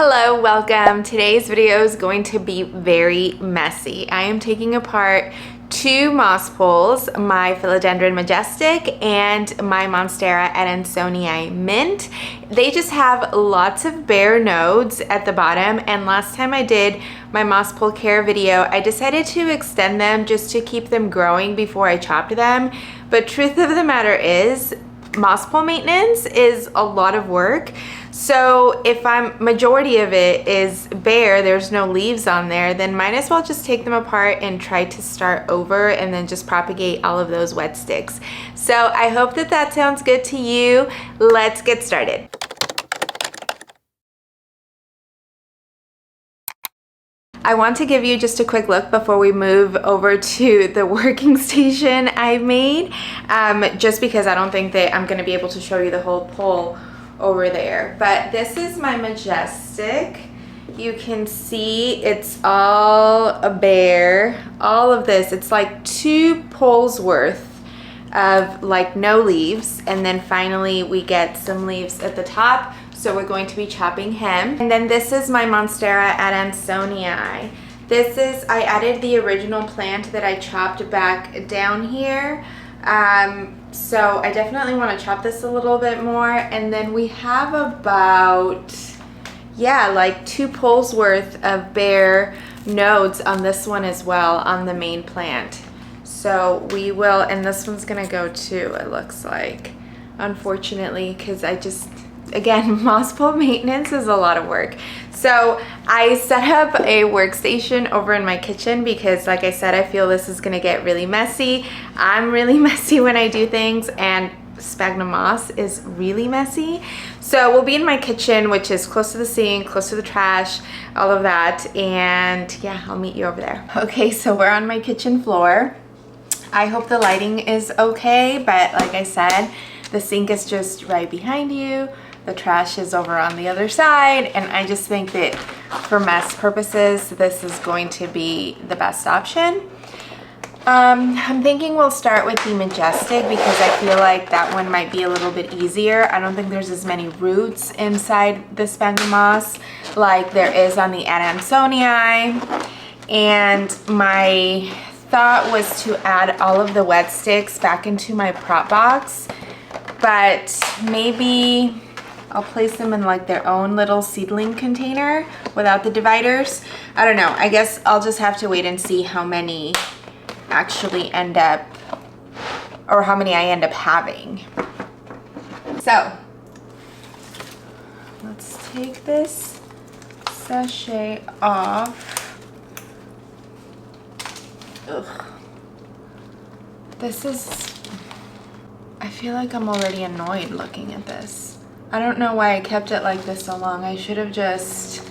Hello, welcome. Today's video is going to be very messy. I am taking apart two moss poles, my Philodendron Majestic and my Monstera Adansonii Mint. They just have lots of bare nodes at the bottom, and last time I did my moss pole care video, I decided to extend them just to keep them growing before I chopped them. But truth of the matter is, moss pole maintenance is a lot of work. So if majority of it is bare, there's no leaves on there, then might as well just take them apart and try to start over and then just propagate all of those wet sticks. So I hope that sounds good to you. Let's get started. I want to give you just a quick look before we move over to the working station I made, just because I don't think that I'm going to be able to show you the whole pole over there. But this is my Majestic. You can see it's all bare. All of this, it's like 2 poles worth of like no leaves, and then finally we get some leaves at the top. So we're going to be chopping him. And then this is my Monstera Adansonii. I added the original plant that I chopped back down here. So I definitely want to chop this a little bit more. And then we have about, like 2 poles worth of bare nodes on this one as well, on the main plant. So we will, and this one's gonna go too, it looks like, unfortunately, because again, moss pole maintenance is a lot of work. So I set up a workstation over in my kitchen because, like I said, I feel this is gonna get really messy. I'm really messy when I do things, and sphagnum moss is really messy. So we'll be in my kitchen, which is close to the sink, close to the trash, all of that. And yeah, I'll meet you over there. Okay, so we're on my kitchen floor. I hope the lighting is okay, but like I said, the sink is just right behind you. The trash is over on the other side, and I just think that for mess purposes, this is going to be the best option. I'm thinking we'll start with the Majestic because I feel like that one might be a little bit easier. I don't think there's as many roots inside the sphagnum moss like there is on the Adansonii. And my thought was to add all of the wet sticks back into my prop box, but maybe I'll place them in like their own little seedling container without the dividers. I don't know. I guess I'll just have to wait and see how many actually end up, or how many I end up having. So let's take this sachet off. Ugh. I feel like I'm already annoyed looking at this. I don't know why I kept it like this so long. I should have just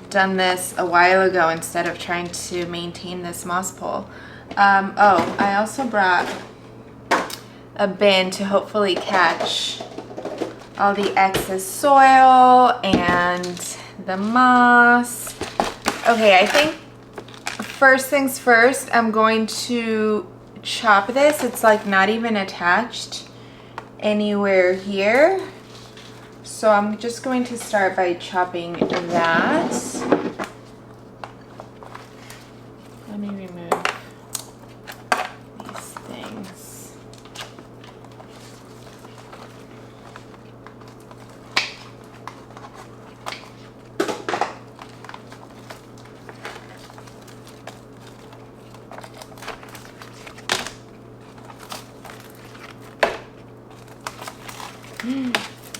done this a while ago instead of trying to maintain this moss pole. Oh, I also brought a bin to hopefully catch all the excess soil and the moss. Okay, I think first things first, I'm going to chop this. It's like not even attached anywhere here. So I'm just going to start by chopping that. Let me remove these things.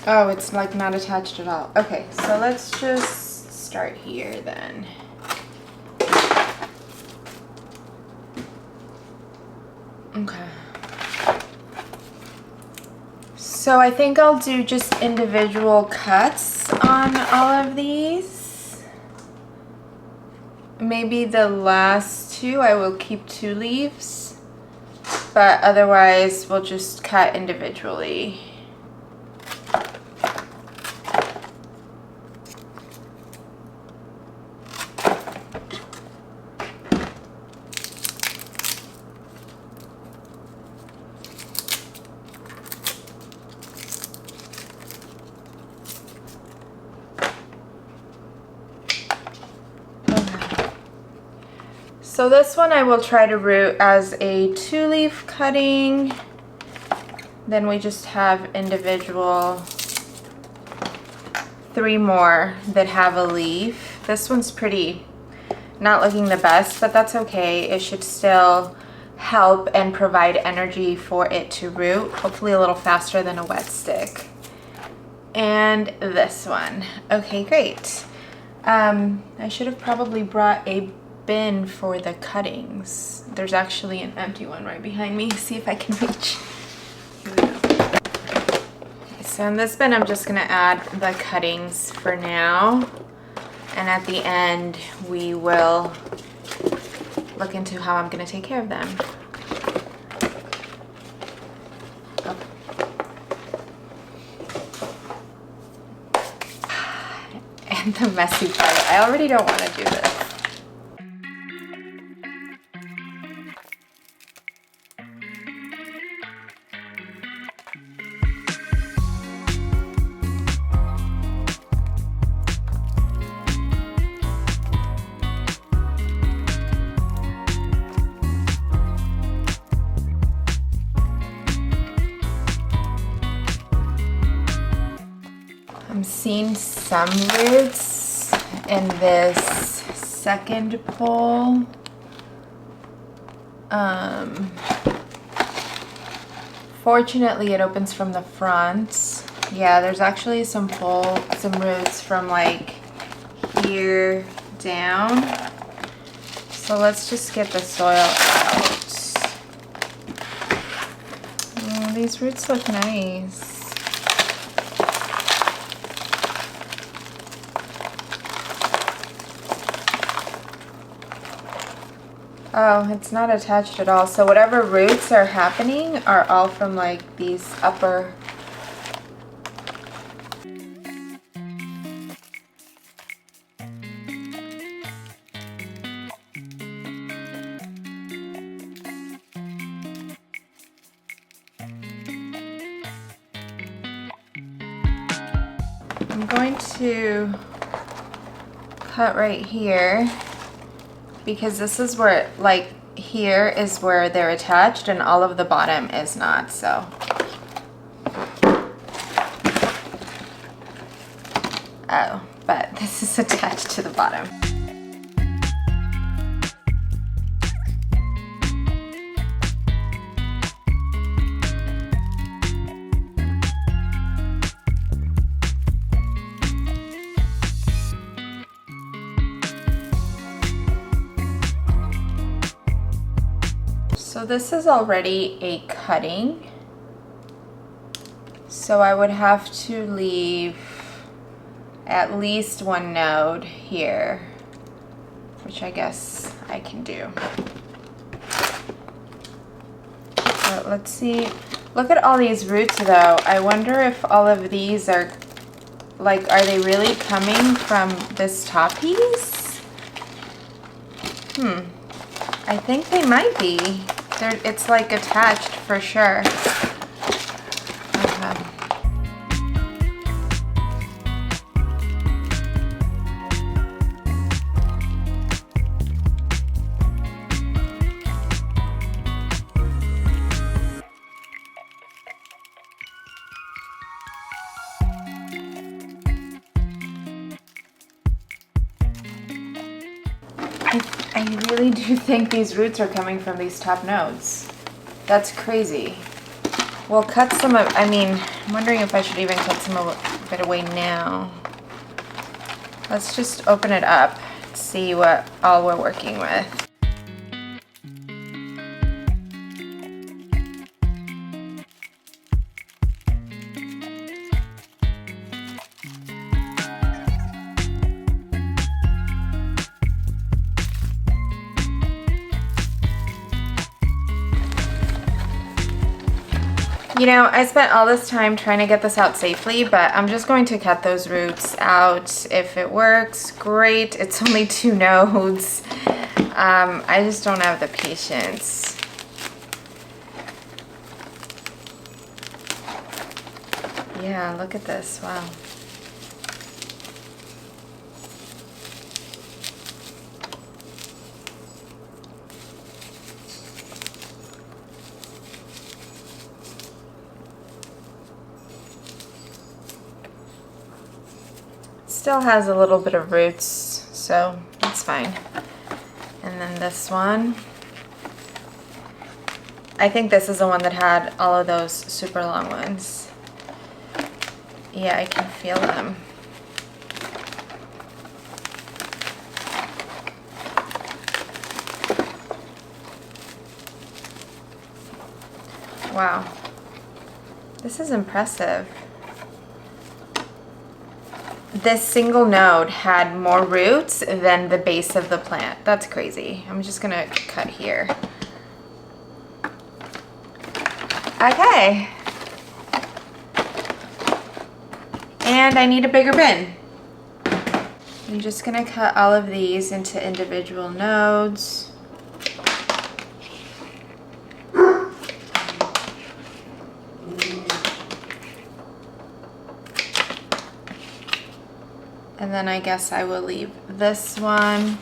Oh, it's like not attached at all. Okay, so let's just start here then. Okay. So I think I'll do just individual cuts on all of these. Maybe the last 2 I will keep 2 leaves, but otherwise we'll just cut individually. So this one I will try to root as a 2-leaf cutting. Then we just have individual 3 more that have a leaf. This one's pretty, not looking the best, but that's okay. It should still help and provide energy for it to root, hopefully a little faster than a wet stick. And this one. Okay, great. I should have probably brought a bin for the cuttings. There's actually an empty one right behind me. See if I can reach. Here we go. Okay, so in this bin I'm just gonna add the cuttings for now. And at the end we will look into how I'm gonna take care of them. And the messy part, I already don't want to do this. I'm seeing some roots in this second pole. Fortunately, it opens from the front. Yeah, there's actually some roots from like here down. So let's just get the soil out. Oh, these roots look nice. Oh, it's not attached at all. So whatever roots are happening are all from like these upper. I'm going to cut right here, because this is where, like, here is where they're attached and all of the bottom is not, so. Oh, but this is attached to the bottom. So this is already a cutting, so I would have to leave at least one node here, which I guess I can do. But let's see. Look at all these roots though. I wonder if all of these are, like, are they really coming from this top piece? I think they might be. It's like attached for sure. Okay. I really do think these roots are coming from these top nodes. That's crazy. We'll cut some of, I mean, I'm wondering if I should even cut some of it away now. Let's just open it up, see what all we're working with. You know, I spent all this time trying to get this out safely, but I'm just going to cut those roots out. If it works, great. It's only 2 nodes. I just don't have the patience. Yeah, look at this. Wow. still has a little bit of roots, so that's fine. And then this one. I think this is the one that had all of those super long ones. Yeah, I can feel them. Wow, this is impressive. This single node had more roots than the base of the plant. That's crazy. I'm just gonna cut here. Okay. And I need a bigger bin. I'm just gonna cut all of these into individual nodes. And then I guess I will leave this one.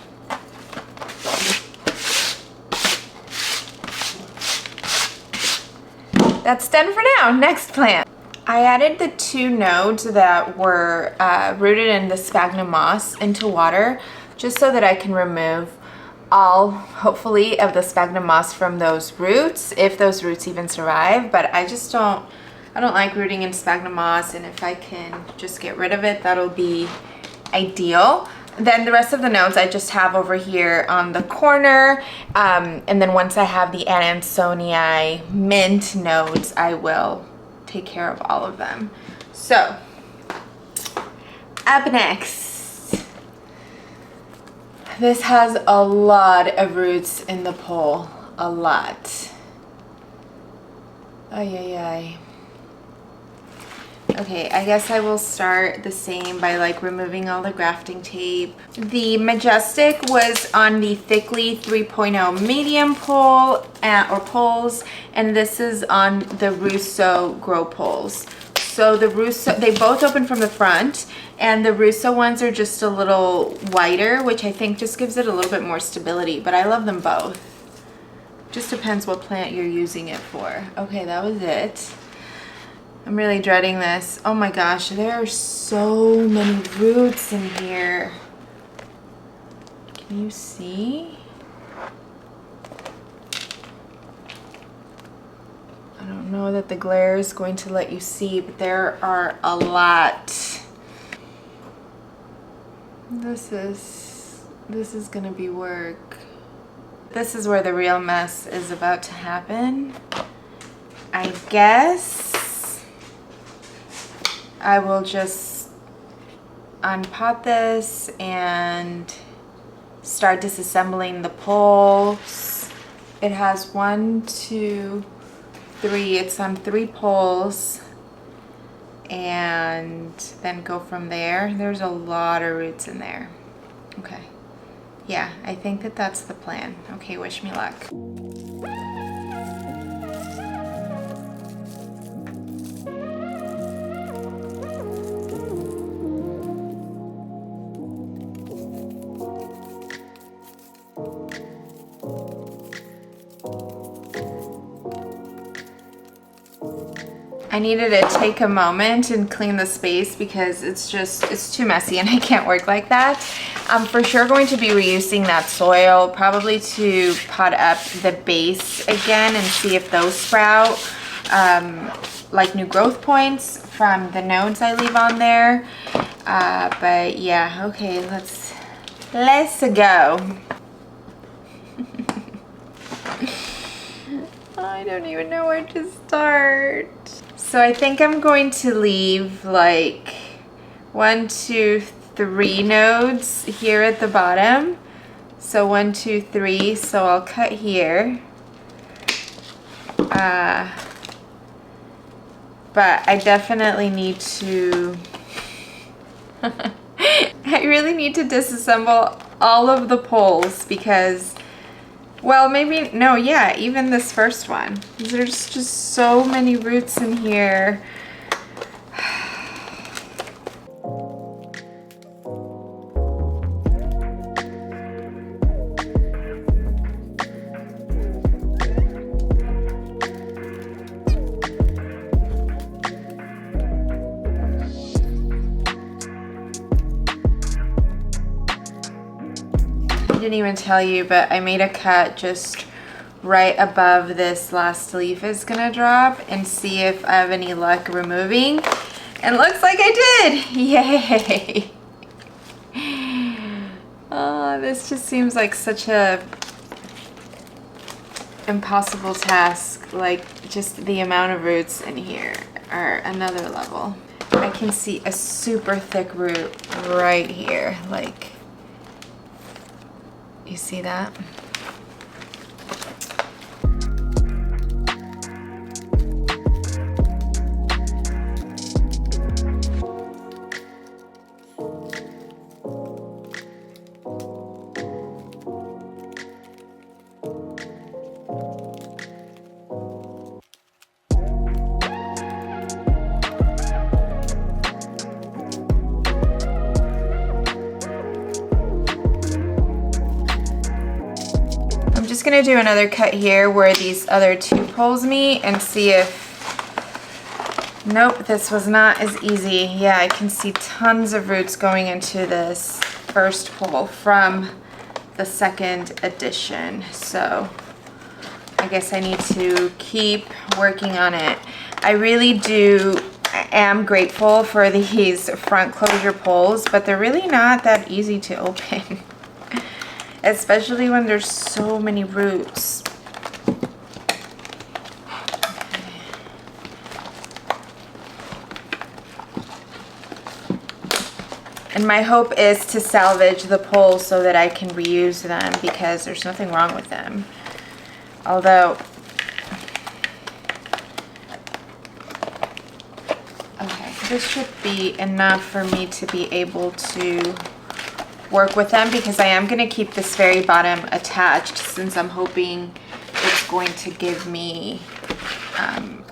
That's done for now. Next plant. I added the 2 nodes that were rooted in the sphagnum moss into water, just so that I can remove all, hopefully, of the sphagnum moss from those roots, if those roots even survive. But I don't like rooting in sphagnum moss, and if I can just get rid of it, that'll be ideal. Then the rest of the nodes I just have over here on the corner, and then once I have the iamclaudiaq mint nodes, I will take care of all of them. So up next, this has a lot of roots in the pole, a lot. Ay, ay, ay. Okay, I guess I will start the same by like removing all the grafting tape. The Majestic was on the Thickly 3.0 medium pole or poles, and this is on the Russo grow poles. So the Russo, they both open from the front, and the Russo ones are just a little wider, which I think just gives it a little bit more stability, but I love them both. Just depends what plant you're using it for. Okay, that was it. I'm really dreading this. Oh my gosh, there are so many roots in here. Can you see? I don't know that the glare is going to let you see, but there are a lot. This is gonna be work. This is where the real mess is about to happen. I guess I will just unpot this and start disassembling the poles. It has 1, 2, 3. It's on 3 poles, and then go from there. There's a lot of roots in there. Okay. Yeah, I think that that's the plan. Okay, wish me luck. I needed to take a moment and clean the space because it's too messy and I can't work like that. I'm for sure going to be reusing that soil, probably to pot up the base again and see if those sprout like new growth points from the nodes I leave on there. But yeah, okay, let's go. I don't even know where to start. So I think I'm going to leave like 1, 2, 3 nodes here at the bottom. So 1, 2, 3. So I'll cut here. But I definitely need to I really need to disassemble all of the poles because, well, maybe, no, yeah, even this first one. There's just so many roots in here. didn't even tell you, but I made a cut just right above this last leaf is gonna drop and see if I have any luck removing. And looks like I did! Yay! Oh, this just seems like such a impossible task. Like, just the amount of roots in here are another level. I can see a super thick root right here. Like, you see that? I'm just gonna do another cut here where these other two poles meet and see if, nope, this was not as easy. Yeah, I can see tons of roots going into this first pole from the second addition. So I guess I need to keep working on it. I really am grateful for these front closure poles, but they're really not that easy to open. Especially when there's so many roots. And my hope is to salvage the poles so that I can reuse them, because there's nothing wrong with them. Although, okay, this should be enough for me to be able to work with them, because I am going to keep this very bottom attached since I'm hoping it's going to give me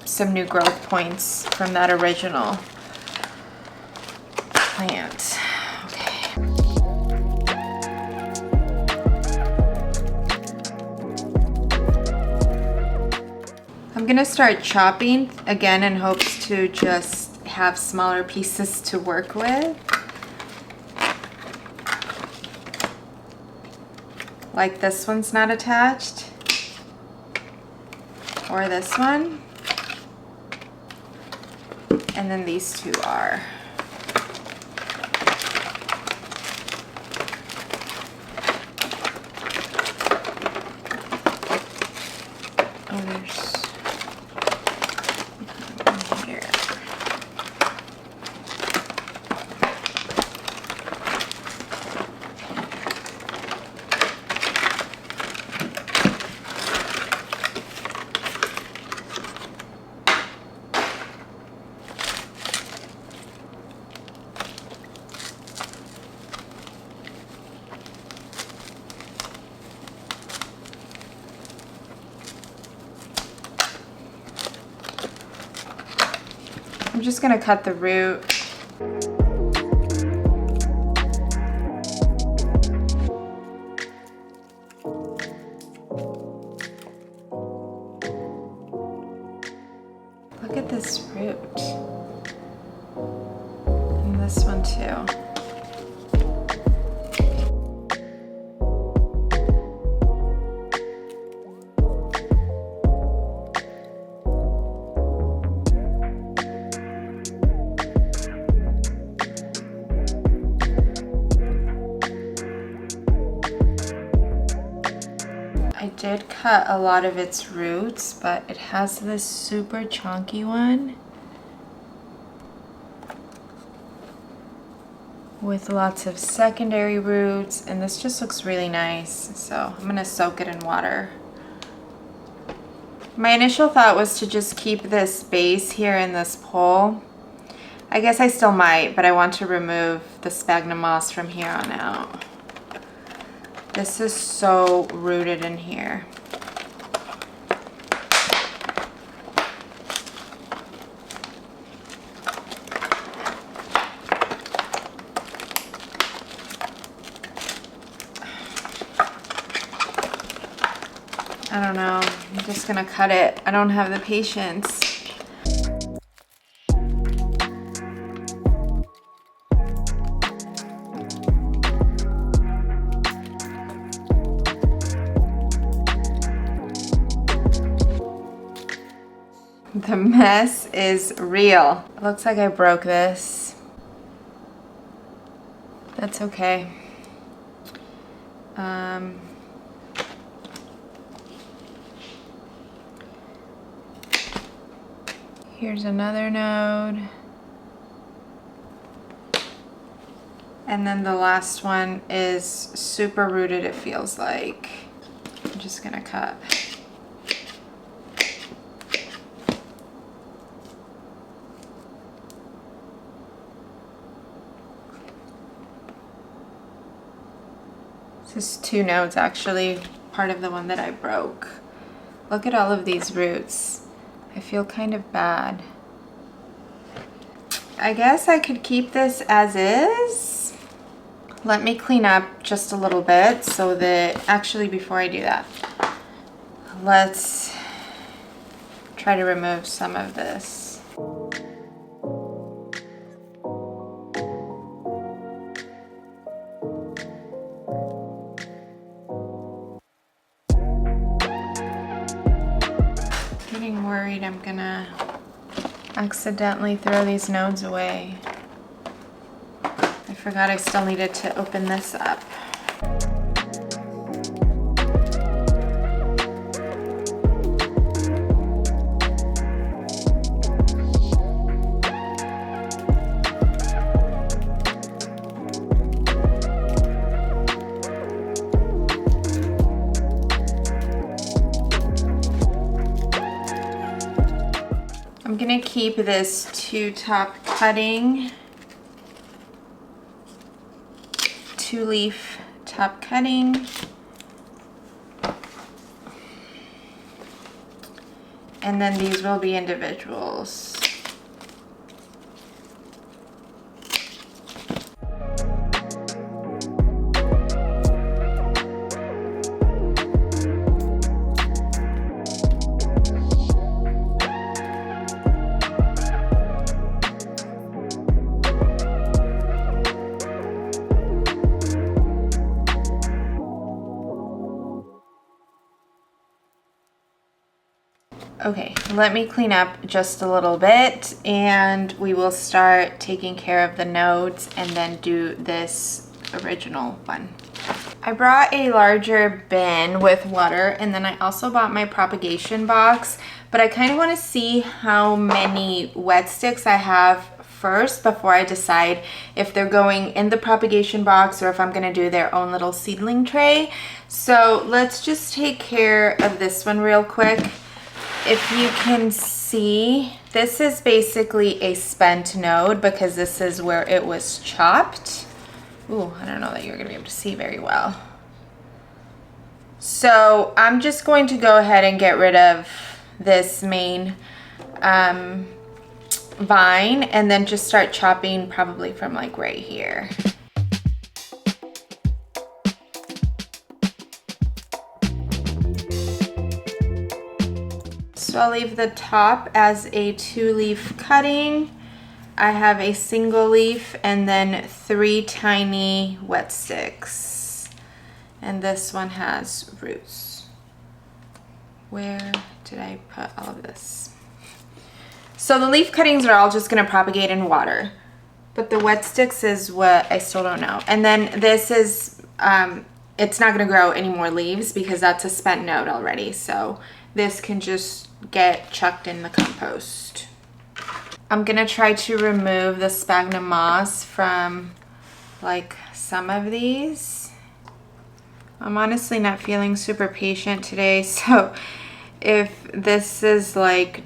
some new growth points from that original plant. Okay. I'm going to start chopping again in hopes to just have smaller pieces to work with. Like this one's not attached, or this one, and then these two are. Oh, there's one here. I'm just gonna cut the root. Look at this root. And this one too. I did cut a lot of its roots, but it has this super chunky one with lots of secondary roots, and this just looks really nice. So I'm gonna soak it in water. My initial thought was to just keep this base here in this pole. I guess I still might, but I want to remove the sphagnum moss from here on out. This is so rooted in here. I don't know, I'm just gonna cut it. I don't have the patience. The mess is real. It looks like I broke this. That's okay. Here's another node. And then the last one is super rooted, it feels like. I'm just gonna cut. This is 2 nodes actually, part of the one that I broke. Look at all of these roots. I feel kind of bad. I guess I could keep this as is. Let me clean up just a little bit so that, actually before I do that, let's try to remove some of this. Getting worried I'm gonna accidentally throw these nodes away. I forgot I still needed to open this up. I'm gonna keep this 2 top cutting, 2 leaf top cutting, and then these will be individuals. Okay, let me clean up just a little bit and we will start taking care of the nodes and then do this original one. I brought a larger bin with water and then I also bought my propagation box, but I kind of want to see how many wet sticks I have first before I decide if they're going in the propagation box or if I'm going to do their own little seedling tray. So let's just take care of this one real quick. If you can see, this is basically a spent node because this is where it was chopped. Ooh, I don't know that you're gonna be able to see very well. So I'm just going to go ahead and get rid of this main vine and then just start chopping probably from like right here. So I'll leave the top as a 2-leaf cutting. I have a single leaf and then 3 tiny wet sticks. And this one has roots. Where did I put all of this? So the leaf cuttings are all just gonna propagate in water. But the wet sticks is what I still don't know. And then this is, it's not gonna grow any more leaves because that's a spent node already. So this can just get chucked in the compost. I'm gonna try to remove the sphagnum moss from like some of these. I'm honestly not feeling super patient today, so if this is like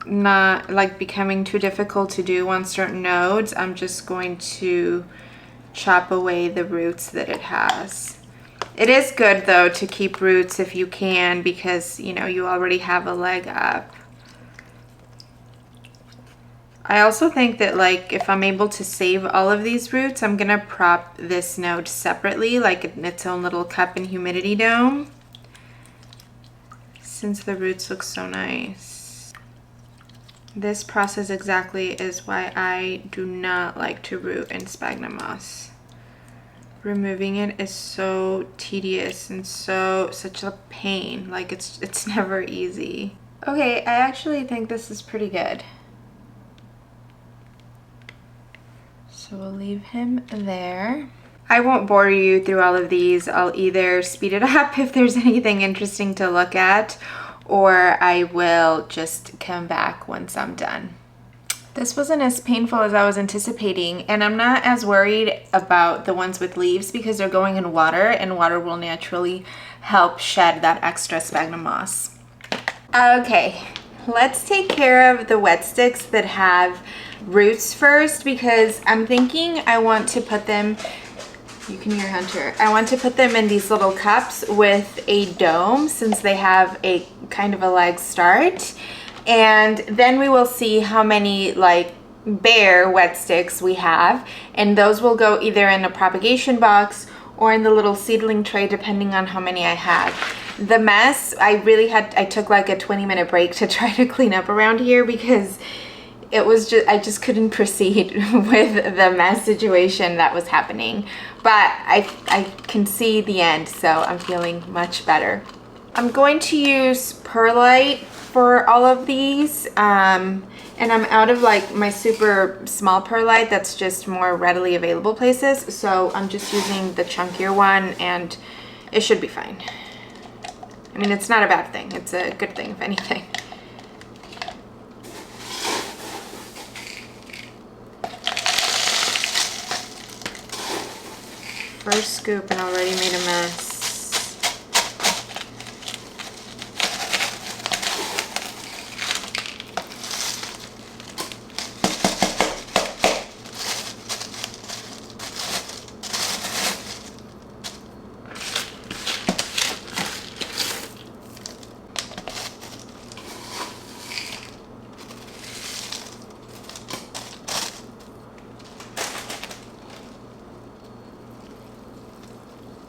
not like becoming too difficult to do on certain nodes, I'm just going to chop away the roots that it has. It is good though to keep roots if you can because you know you already have a leg up. I also think that like if I'm able to save all of these roots, I'm gonna prop this node separately like in its own little cup and humidity dome since the roots look so nice. This process exactly is why I do not like to root in sphagnum moss. Removing it is so tedious and such a pain. Like it's never easy. Okay, I actually think this is pretty good. So we'll leave him there. I won't bore you through all of these. I'll either speed it up if there's anything interesting to look at, or I will just come back once I'm done. This wasn't as painful as I was anticipating, and I'm not as worried about the ones with leaves because they're going in water, and water will naturally help shed that extra sphagnum moss. Okay, let's take care of the wet sticks that have roots first, because I'm thinking I want to put them, you can hear Hunter, I want to put them in these little cups with a dome since they have a kind of a leg start. And then we will see how many like bare wet sticks we have, and those will go either in a propagation box or in the little seedling tray depending on how many I have. The mess, I took like a 20-minute break to try to clean up around here because it was just, I just couldn't proceed with the mess situation that was happening. But I can see the end, so I'm feeling much better. I'm going to use perlite for all of these, and I'm out of like my super small perlite that's just more readily available places, so I'm just using the chunkier one and it should be fine. I mean, it's not a bad thing, it's a good thing if anything. First scoop and already made a mess.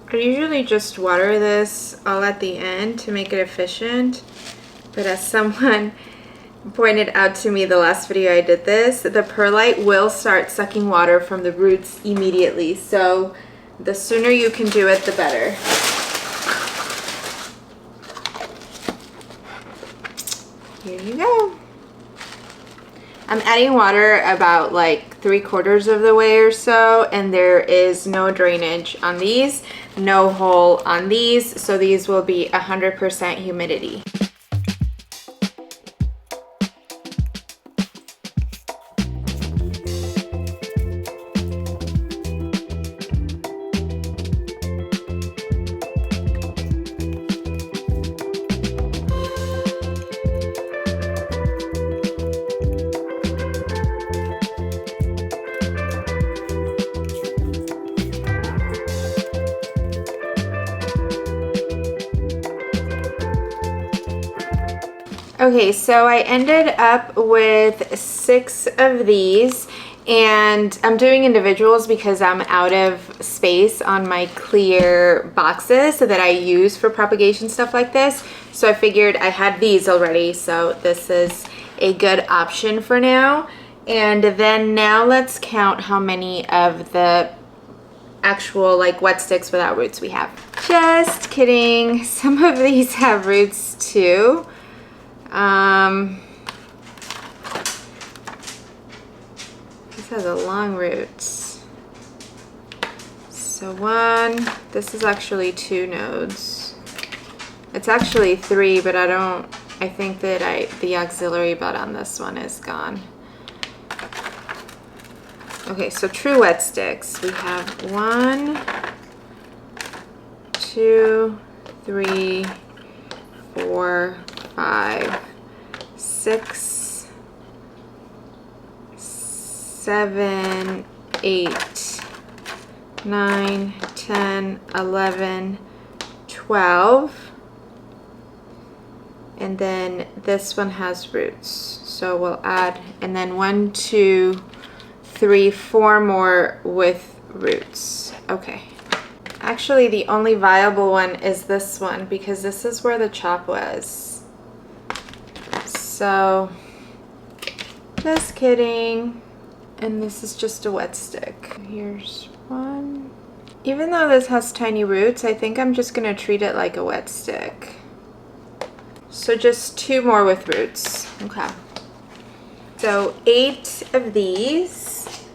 I usually just water this all at the end to make it efficient, but as someone pointed out to me the last video I did this, the perlite will start sucking water from the roots immediately, so the sooner you can do it, the better. Here you go. I'm adding water about like 3/4 of the way or so, and there is no drainage on these, no hole on these, so these will be 100% humidity. Okay, so I ended up with 6 of these, and I'm doing individuals because I'm out of space on my clear boxes that I use for propagation stuff like this. So I figured I had these already, so this is a good option for now. And then now let's count how many of the actual like wet sticks without roots we have. Just kidding, some of these have roots too. This has a long roots. So this is actually 2 nodes. It's actually 3, but I think that the auxiliary bud on this one is gone. Okay, so true wet sticks. We have 1, 2, 3, 4, 5, 6, 7, 8, 9, 10, 11, 12. And then this one has roots. So we'll add, and then 1, 2, 3, 4 more with roots. Okay. Actually, the only viable one is this one because this is where the chop was. So, just kidding. And this is just a wet stick. Here's 1. Even though this has tiny roots, I think I'm just gonna treat it like a wet stick. So just 2 more with roots. Okay. So 8 of these.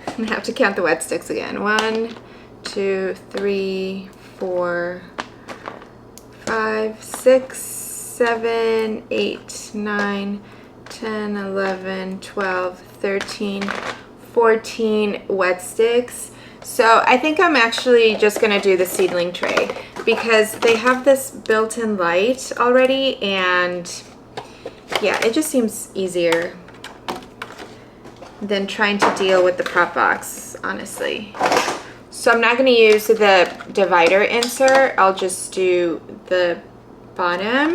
I'm gonna have to count the wet sticks again. 1, 2, 3, 4, 5, 6, 7, 8, 9, 10, 11, 12, 13, 14 wet sticks. So I think I'm actually just gonna do the seedling tray because they have this built-in light already, and yeah, it just seems easier than trying to deal with the prop box, honestly. So I'm not gonna use the divider insert, I'll just do the bottom.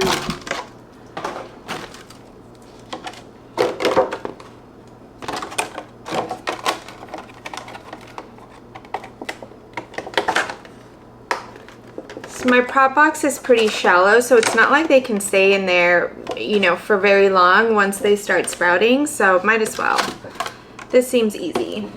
So my prop box is pretty shallow, so it's not like they can stay in there, you know, for very long once they start sprouting, so might as well. This seems easy.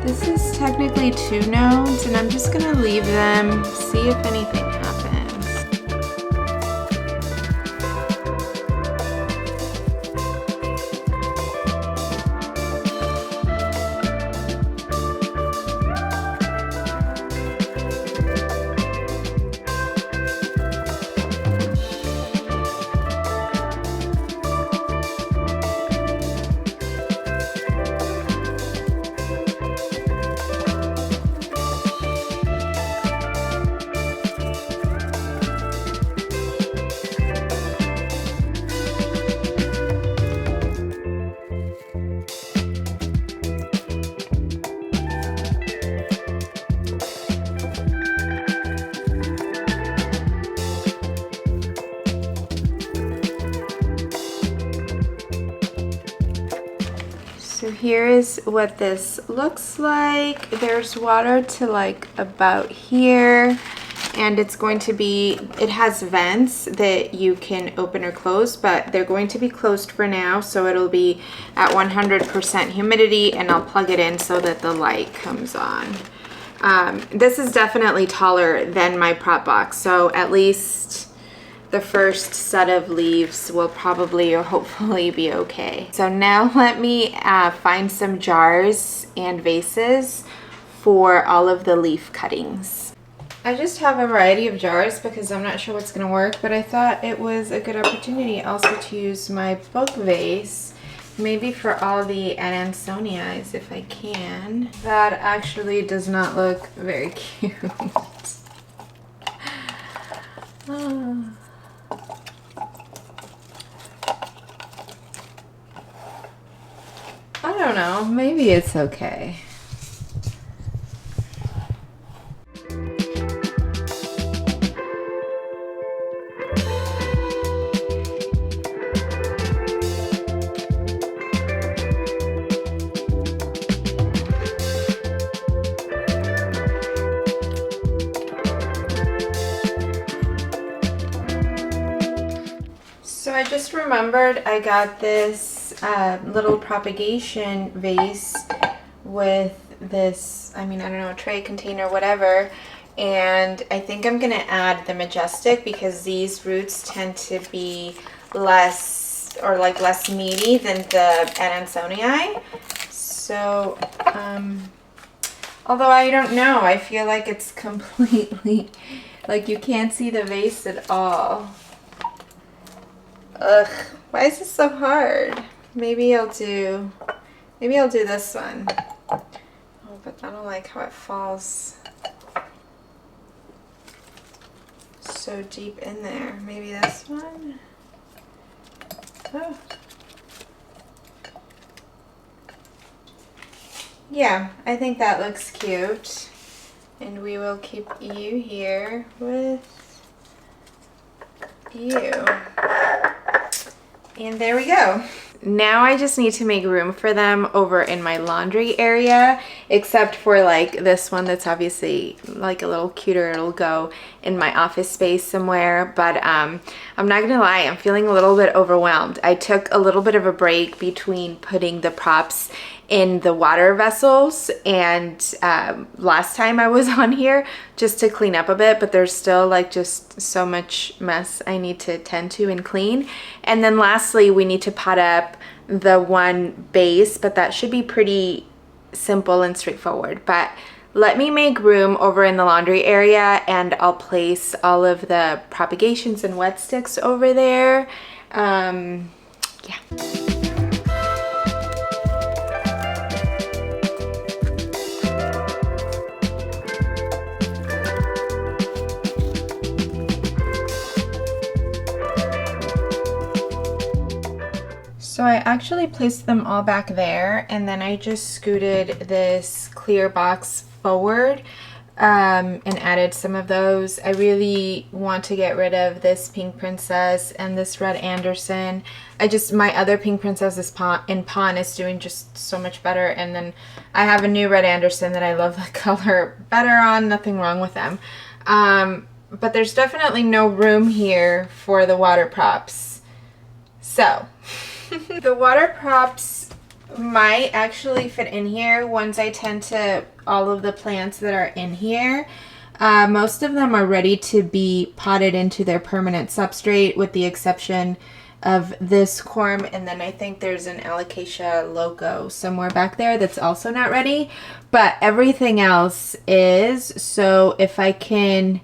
This is technically 2 nodes, and I'm just gonna leave them, see if anything happens. So here is what this looks like. There's water to like about here, and it's going to be, it has vents that you can open or close, but they're going to be closed for now, so it'll be at 100% humidity, and I'll plug it in so that the light comes on. This is definitely taller than my prop box, so at least the first set of leaves will probably or hopefully be okay. So now let me find some jars and vases for all of the leaf cuttings. I just have a variety of jars because I'm not sure what's gonna work, but I thought it was a good opportunity also to use my book vase, maybe for all the iamclaudiaq if I can. That actually does not look very cute. Oh. I don't know, maybe it's okay. So I just remembered I got this little propagation vase with this, I mean, I don't know, a tray, container, whatever, and I think I'm gonna add the majestic because these roots tend to be less, or like less meaty than the iamclaudiaq. So although I don't know, I feel like it's completely, like you can't see the vase at all. Ugh, why is this so hard? Maybe I'll do this one. Oh, but I don't like how it falls so deep in there. Maybe this one? Oh. Yeah, I think that looks cute. And we will keep you here with you. And there we go. Now I just need to make room for them over in my laundry area, except for like this one that's obviously like a little cuter. It'll go in my office space somewhere, but I'm not gonna lie, I'm feeling a little bit overwhelmed. I took a little bit of a break between putting the props in the water vessels and last time I was on here just to clean up a bit, but there's still like just so much mess I need to tend to and clean. And then lastly, we need to pot up the one base, but that should be pretty simple and straightforward. But let me make room over in the laundry area and I'll place all of the propagations and wet sticks over there. Yeah. So I actually placed them all back there, and then I just scooted this clear box forward and added some of those. I really want to get rid of this Pink Princess and this Red Anderson. My other Pink Princess is in Pawn is doing just so much better, and then I have a new Red Anderson that I love the color better on, nothing wrong with them. But there's definitely no room here for the water props. So the water props might actually fit in here once I tend to all of the plants that are in here. Most of them are ready to be potted into their permanent substrate with the exception of this corm, and then I think there's an Alocasia loco somewhere back there that's also not ready, but everything else is. So if I can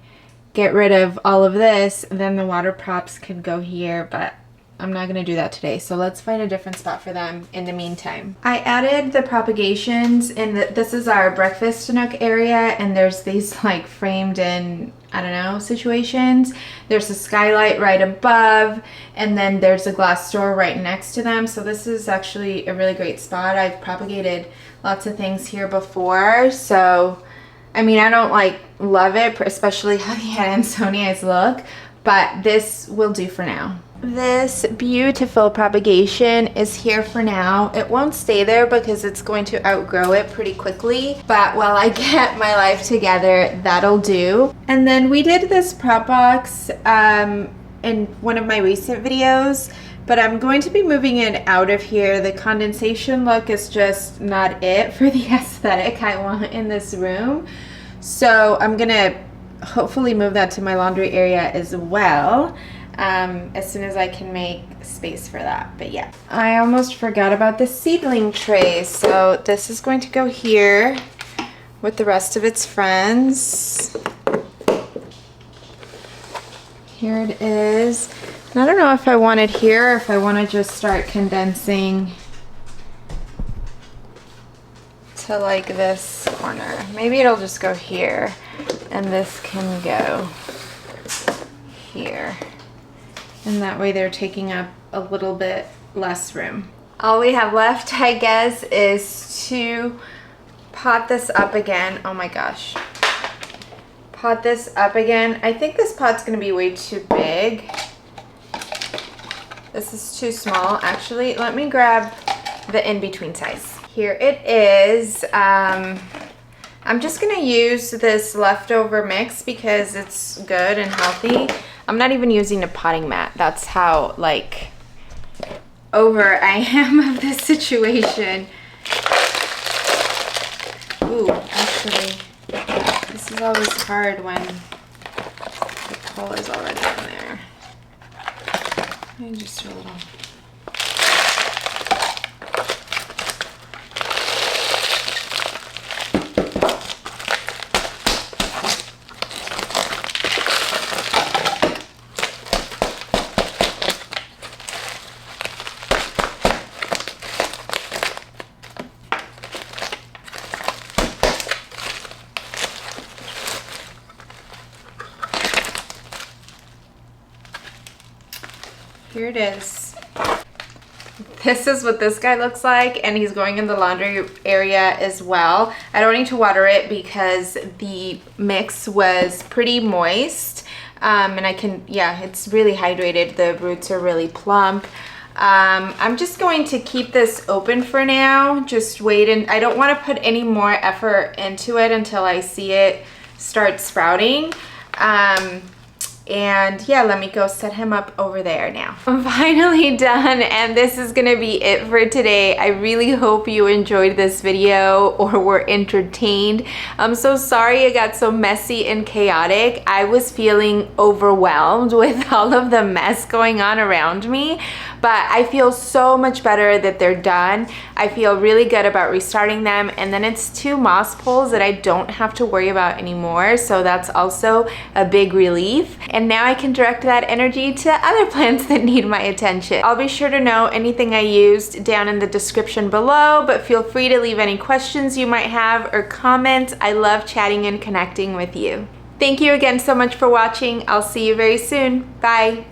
get rid of all of this, then the water props can go here, but I'm not going to do that today, so let's find a different spot for them in the meantime. I added the propagations, and this is our breakfast nook area, and there's these like framed in, I don't know, situations. There's a skylight right above, and then there's a glass door right next to them, so this is actually a really great spot. I've propagated lots of things here before, so I mean, I don't like love it, especially how the Adansonias look, but this will do for now. This beautiful propagation is here for now. It won't stay there because it's going to outgrow it pretty quickly, but while I get my life together, that'll do. And then we did this prop box in one of my recent videos, but I'm going to be moving it out of here. The condensation look is just not it for the aesthetic I want in this room. So I'm gonna hopefully move that to my laundry area as well. As soon as I can make space for that. But yeah, I almost forgot about the seedling tray, so this is going to go here with the rest of its friends. Here it is. And I don't know if I want it here or if I want to just start condensing to like this corner. Maybe it'll just go here and this can go here. And that way they're taking up a little bit less room. All we have left, I guess, is to pot this up again. Oh my gosh. Pot this up again. I think this pot's gonna be way too big. This is too small, actually. Let me grab the in-between size. Here it is. I'm just gonna use this leftover mix because it's good and healthy. I'm not even using a potting mat. That's how like over I am of this situation. Ooh, actually, this is always hard when the coal is already in there. And just a little. Here it is. This is what this guy looks like, and he's going in the laundry area as well. I don't need to water it because the mix was pretty moist, and I can, yeah, it's really hydrated. The roots are really plump. I'm just going to keep this open for now. Just wait, and I don't want to put any more effort into it until I see it start sprouting. And yeah, let me go set him up over there now. I'm finally done, and this is gonna be it for today. I really hope you enjoyed this video or were entertained. I'm so sorry it got so messy and chaotic. I was feeling overwhelmed with all of the mess going on around me, but I feel so much better that they're done. I feel really good about restarting them, and then it's 2 moss poles that I don't have to worry about anymore, so that's also a big relief. And now I can direct that energy to other plants that need my attention. I'll be sure to know anything I used down in the description below, but feel free to leave any questions you might have or comments. I love chatting and connecting with you. Thank you again so much for watching. I'll see you very soon. Bye.